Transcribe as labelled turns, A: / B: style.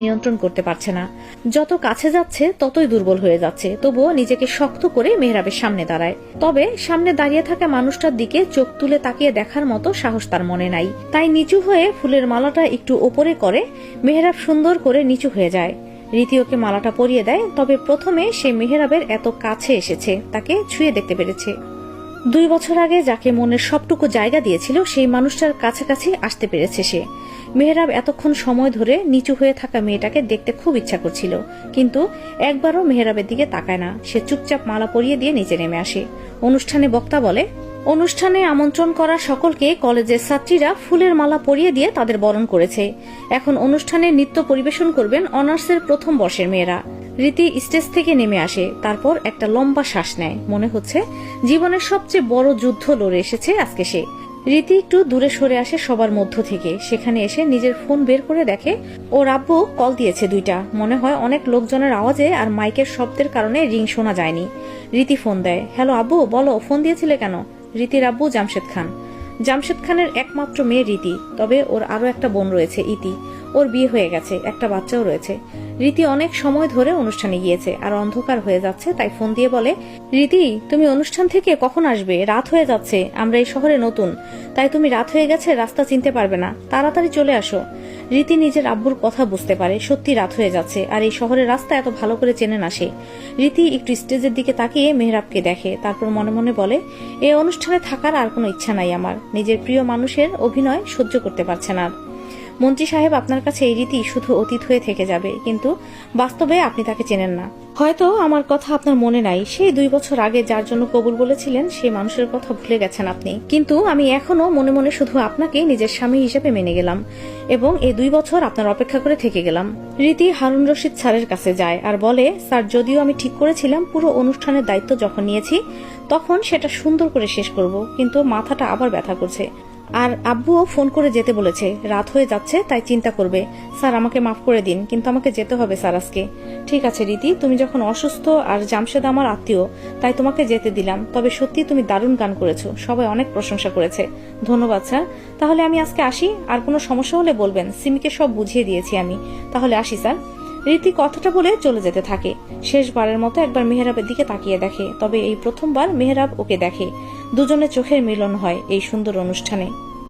A: নিয়ন্ত্রণ করতে পারছে না। যত কাছে যাচ্ছে ততই দুর্বল হয়ে যাচ্ছে। তবুও নিজেকে শক্ত করে মেহরাবের সামনে দাঁড়ায়। তবে সামনে দাঁড়িয়ে থাকা মানুষটার দিকে চোখ তুলে তাকিয়ে দেখার মতো সাহস তার মনে নাই। তাই নিচু হয়ে ফুলের মালাটা একটু ওপরে করে মেহরাব সুন্দর করে নিচু হয়ে যায়। রীতি ওকে মালাটা পরিয়ে দেয়। তবে প্রথমে সে মেহরাবের এত কাছে এসেছে, তাকে ছুঁয়ে দেখতে পেরেছে। 2 বছর আগে যাকে মনের সবটুকু জায়গা দিয়েছিল সেই মানুষটার কাছাকাছি আসতে পেরেছে সে। মেহরাব এতক্ষণ সময় ধরে নিচু হয়ে থাকা মেয়েটাকে দেখতে খুব ইচ্ছা করছিল, কিন্তু একবারও মেহরাবের দিকে তাকায় না। সে চুপচাপ মালা পরিয়ে দিয়ে নিচে নেমে আসে। অনুষ্ঠানে বক্তা বলে, অনুষ্ঠানে আমন্ত্রণ করা সকলকে কলেজের ছাত্রীরা ফুলের মালা পরিয়ে দিয়ে তাদের বরণ করেছে। এখন অনুষ্ঠানে নৃত্য পরিবেশন করবেন অনার্সের প্রথম বর্ষের মেয়েরা। রীতি স্টেজ থেকে নেমে আসে, তারপর একটা লম্বা শ্বাস নেয়। মনে হচ্ছে জীবনের সবচেয়ে বড় যুদ্ধ লড়ে এসেছে আজকে সে। রীতি একটু দূরে সরে আসে সবার মধ্য থেকে। সেখানে এসে নিজের ফোন বের করে দেখে ওর আব্বু কল দিয়েছে 2টা। মনে হয় অনেক লোকজনের আওয়াজে আর মাইকের শব্দের কারণে রিং শোনা যায়নি। রীতি ফোন দেয়। হ্যালো আব্বু, বলো, ফোন দিয়েছিলে কেন? রীতির আব্বু জামশেদ খান। জামশেদ খানের একমাত্র মেয়ে রীতি, তবে ওর আরো একটা বোন রয়েছে ইতি। ওর বিয়ে হয়ে গেছে, একটা বাচ্চাও রয়েছে। রীতি অনেক সময় ধরে অনুষ্ঠানে গিয়েছে আর অন্ধকার হয়ে যাচ্ছে, তাই ফোন দিয়ে বলে, রীতি তুমি অনুষ্ঠান থেকে কখন আসবে? রাত হয়ে যাচ্ছে, আমরা এই শহরে নতুন, তাই তুমি রাত হয়ে গেছে, রাস্তা চিনতে পারবে না, তাড়াতাড়ি চলে আসো। রীতি নিজের আব্বুর কথা বুঝতে পারে, সত্যি রাত হয়ে যাচ্ছে আর এই শহরের রাস্তা এত ভালো করে চেনে না সে। রীতি একটু স্টেজের দিকে তাকিয়ে মেহরাবকে দেখে, তারপর মনে মনে বলে, এই অনুষ্ঠানে থাকার আর কোনো ইচ্ছা নাই আমার। নিজের প্রিয় মানুষের অভিনয় সহ্য করতে পারছে না। মন্ত্রী সাহেব, আপনার কাছে এই রীতি শুধু অতীত হয়ে থেকে যাবে, কিন্তু বাস্তবে আপনি তাকে চেনেন না। হয়তো আমার কথা আপনার মনে নাই, সেই 2 বছর আগে যার জন্য কবুল বলেছিলেন সেই মানুষের কথা ভুলে গেছেন আপনি। কিন্তু আমি এখনো মনে মনে শুধু আপনাকে নিজের স্বামী হিসেবে মেনে গেলাম এবং এই 2 বছর আপনার অপেক্ষা করে থেকে গেলাম। রীতি হারুন রশিদ স্যারের কাছে যায় আর বলে, স্যার, যদিও আমি ঠিক করেছিলাম পুরো অনুষ্ঠানের দায়িত্ব যখন নিয়েছি তখন সেটা সুন্দর করে শেষ করব, কিন্তু মাথাটা আবার ব্যথা করছে। আর আব্বুও ফোন করে যেতে বলেছে, রাত হয়ে যাচ্ছে, তাই চিন্তা করবে। স্যার, আমাকে মাফ করে দিন, কিন্তু আমাকে যেতে হবে স্যার আজকে। ঠিক আছে রীতি, তুমি যখন অসুস্থ আর জামশেদ আমার আত্মীয়, তাই তোমাকে যেতে দিলাম। তবে সত্যি তুমি দারুণ গান করেছো, সবাই অনেক প্রশংসা করেছে। ধন্যবাদ স্যার। তাহলে আমি আজকে আসি, আর কোনো সমস্যা হলে বলবেন, সিমিকে সব বুঝিয়ে দিয়েছি আমি। তাহলে আসি স্যার। রীতি কথাটা বলে চলে যেতে থাকে। শেষবারের মতো একবার মেহরাবের দিকে তাকিয়ে দেখে, তবে এই প্রথমবার মেহরাব ওকে দেখে। দুজনের চোখের মিলন হয় এই সুন্দর অনুষ্ঠানে।